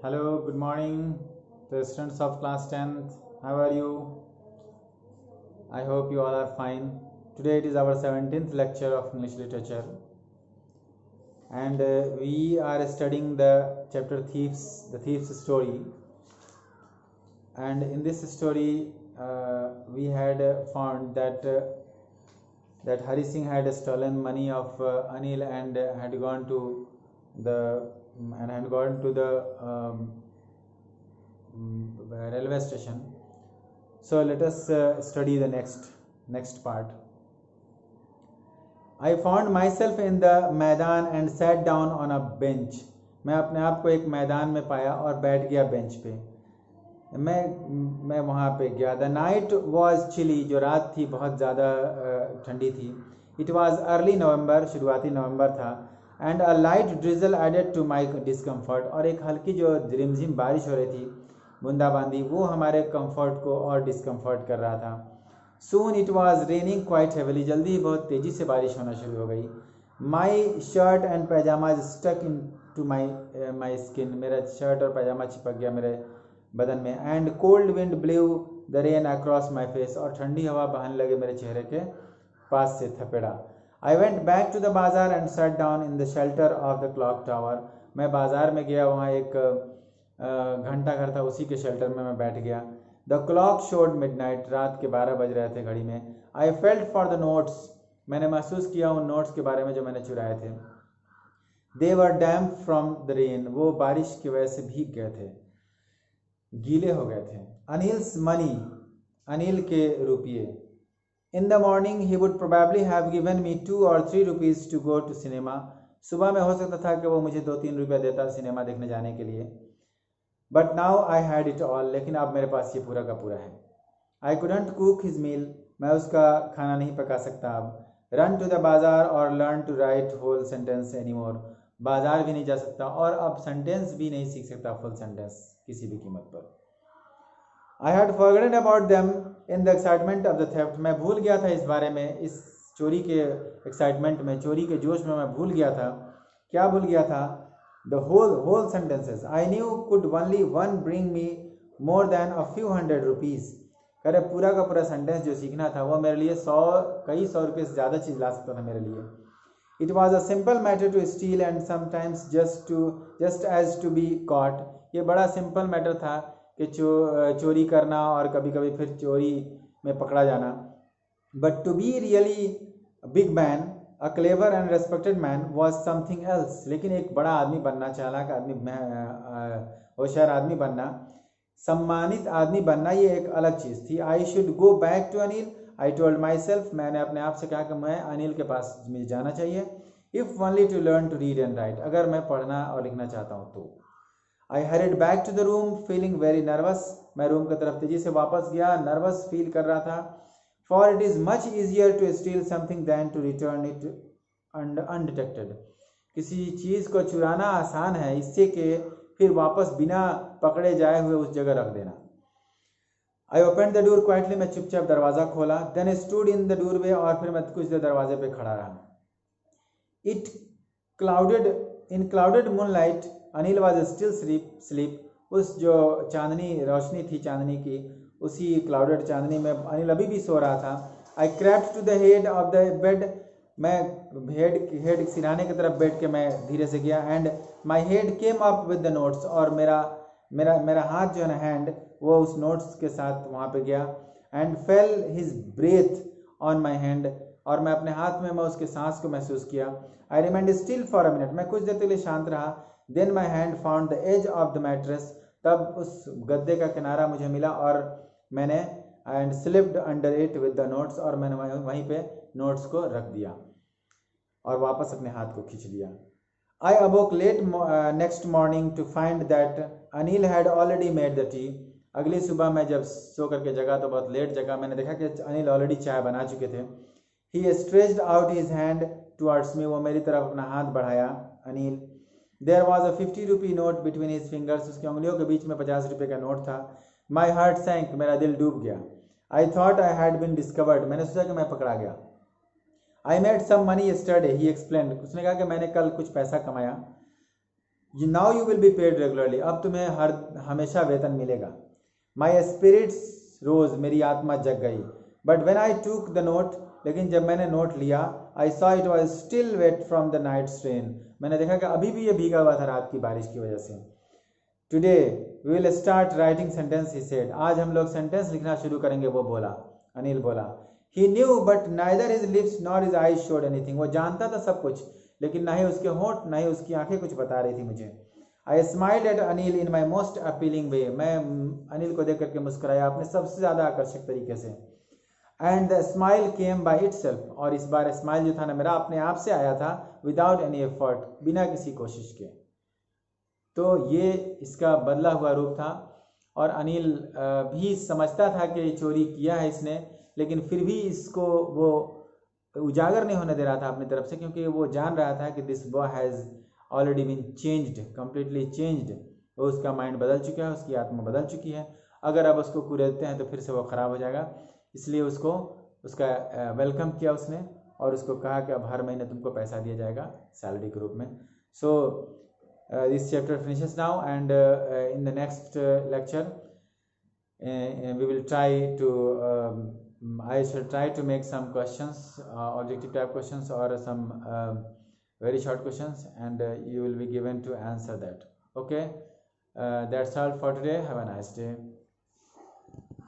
Hello, good morning to the students of class 10th. How are you? I hope you all are fine. Today it is our 17th lecture of English literature and we are studying the chapter Thieves, the Thief's story. And in this story we had found that Hari Singh had stolen money of Anil and had gone to the railway station. So let us study the next part. I found myself in the मैदान and sat down on a bench. मैं अपने आप को एक मैदान में पाया और बैठ गया बेंच पे. मैं वहाँ पे गया. The night was chilly, जो रात थी बहुत ज़्यादा ठंडी थी. It was early November, शुरुआती नवंबर था. And a light drizzle added to my discomfort, और एक हल्की जो रिमझिम बारिश हो रही थी, बूंदाबांदी, वो हमारे कंफर्ट को और डिस्कम्फर्ट कर रहा था. Soon it was raining quite heavily, जल्दी ही बहुत तेज़ी से बारिश होना शुरू हो गई. My shirt and pajamas stuck into my skin, मेरा शर्ट और पैजामा चिपक गया मेरे बदन में. And cold wind blew the rain across my face, और ठंडी हवा बहने लगे मेरे चेहरे के पास से थपेड़ा. I went back to the bazaar and sat down in the shelter of the clock tower. मैं बाज़ार में गया, वहाँ एक घंटा घर था, उसी के शेल्टर में मैं बैठ गया. The clock showed midnight, रात के 12 बज रहे थे घड़ी में. I felt for the notes, मैंने महसूस किया उन नोट्स के बारे में जो मैंने चुराए थे. They were damp from the rain, वो बारिश की वजह से भीग गए थे, गीले हो गए थे. Anil's money, अनिल के रुपये. In the morning he would probably have given me 2 or 3 rupees to go to cinema. सुबह में हो सकता था कि वो मुझे 2-3 रुपये देता सिनेमा देखने जाने के लिए. But now I had it all, लेकिन अब मेरे पास ये पूरा का पूरा है. I couldn't cook his meal, मैं उसका खाना नहीं पका सकता अब. Run to the bazaar or learn to write whole sentence anymore, बाजार भी नहीं जा सकता और अब सेंटेंस भी नहीं सीख सकता फुल सेंटेंस किसी भी कीमत पर. I had forgotten about them in the excitement of the theft, मैं भूल गया था इस बारे में, इस चोरी के एक्साइटमेंट में, चोरी के जोश में मैं भूल गया था. क्या भूल गया था? The whole sentences I knew could only one bring me more than a few hundred rupees. अरे पूरा का पूरा सेंटेंस जो सीखना था वो मेरे लिए कई सौ रुपये से ज़्यादा चीज़ ला सकता था मेरे लिए. It was a simple matter to steal and sometimes just as to be caught. ये बड़ा सिंपल मैटर था कि चोरी करना और कभी कभी फिर चोरी में पकड़ा जाना. But to be really a big man, a clever and respected man was something else. लेकिन एक बड़ा आदमी बनना, चालाक आदमी, होशियार आदमी बनना, सम्मानित आदमी बनना, ये एक अलग चीज़ थी. I should go back to Anil, I told myself, मैंने अपने आप से कहा कि मैं अनिल के पास मुझे जाना चाहिए. If only to learn to read and write, अगर मैं पढ़ना और लिखना चाहता हूँ तो. I hurried back to the room feeling very nervous. मैं रूम की तरफ तेजी से वापस गया, नर्वस फील कर रहा था. For it is much easier to steal something than to return it undetected. किसी चीज़ को चुराना आसान है इससे कि फिर वापस बिना पकड़े जाए हुए उस जगह रख देना. I opened the door quietly, मैं चुपचाप दरवाज़ा खोला. Then I stood in the doorway, और फिर मैं कुछ देर दरवाजे पे खड़ा रहा. In clouded moonlight, Anil was still sleep. उस जो चांदनी रोशनी थी चांदनी की, उसी क्लाउडेड चांदनी में अनिल अभी भी सो रहा था. I crept to the head of the bed, मैं हेड सिरहाने की तरफ बैठ के मैं धीरे से गया. And my head came up with the notes, और मेरा हाथ जो है ना, हैंड, वो उस नोट्स के साथ वहाँ पे गया. And fell his breath on my hand, और मैं अपने हाथ में मैं उसके सांस को महसूस किया. I remained still for a minute, मैं कुछ देर के लिए शांत रहा. Then my hand found the edge of the mattress, तब उस गद्दे का किनारा मुझे मिला और मैंने and slipped under it with the notes, और मैंने वहीं पे नोट्स को रख दिया और वापस अपने हाथ को खींच लिया. I awoke late next morning to find that Anil had already made the tea. अगली सुबह मैं जब सो करके जगा तो बहुत लेट जगा, मैंने देखा कि अनिल ऑलरेडी चाय बना चुके थे. He stretched out his hand towards me, वो मेरी तरफ अपना हाथ बढ़ाया. Anil. There was a 50 rupee note between his fingers, उसकी उंगलियों के बीच में 50 रुपये का नोट था. My heart sank, मेरा दिल डूब गया. I thought I had been discovered, मैंने सोचा कि मैं पकड़ा गया. I made some money yesterday, he explained, उसने कहा कि मैंने कल कुछ पैसा कमाया. Now you will be paid regularly, अब तुम्हें हमेशा वेतन मिलेगा। माई स्पिरिट्स रोज, मेरी आत्मा जग गई। But when I took the note, लेकिन जब मैंने नोट लिया, I saw it was still wet from the night rain, मैंने देखा कि अभी भी ये भीगा हुआ था रात की बारिश की वजह से। Today we will start writing sentence, he said, आज हम लोग सेंटेंस लिखना शुरू करेंगे, वो बोला, अनिल बोला। He knew but neither his lips nor his eyes showed anything, वो जानता था सब कुछ, लेकिन ना ही उसके होंठ ना ही उसकी आंखें कुछ बता रही थी मुझे। I smiled at Anil in my most appealing way, मैं अनिल को देख करके मुस्कुराया अपने सबसे ज़्यादा आकर्षक तरीके से। And the smile came by it self, और इस बार स्माइल जो था ना मेरा अपने आप से आया था, विदाउट एनी एफर्ट, बिना किसी कोशिश के। तो ये इसका बदला हुआ रूप था। और अनिल भी समझता था कि चोरी किया है इसने, लेकिन फिर भी इसको वो उजागर नहीं होने दे रहा था अपनी तरफ से, क्योंकि वो जान रहा था कि this boy has already been changed, completely changed. वो उसका माइंड बदल चुका है, उसकी आत्मा बदल चुकी है। अगर अब उसको कुरेदते हैं तो फिर से वो ख़राब हो जाएगा। इसलिए उसको उसका वेलकम किया उसने, और उसको कहा कि अब हर महीने तुमको पैसा दिया जाएगा सैलरी के रूप में। सो this chapter finishes now, and in the next lecture we will try to I shall try to make some questions, objective type questions, or some very short questions, and you will be given to answer that. Okay, that's all for today. Have a nice day.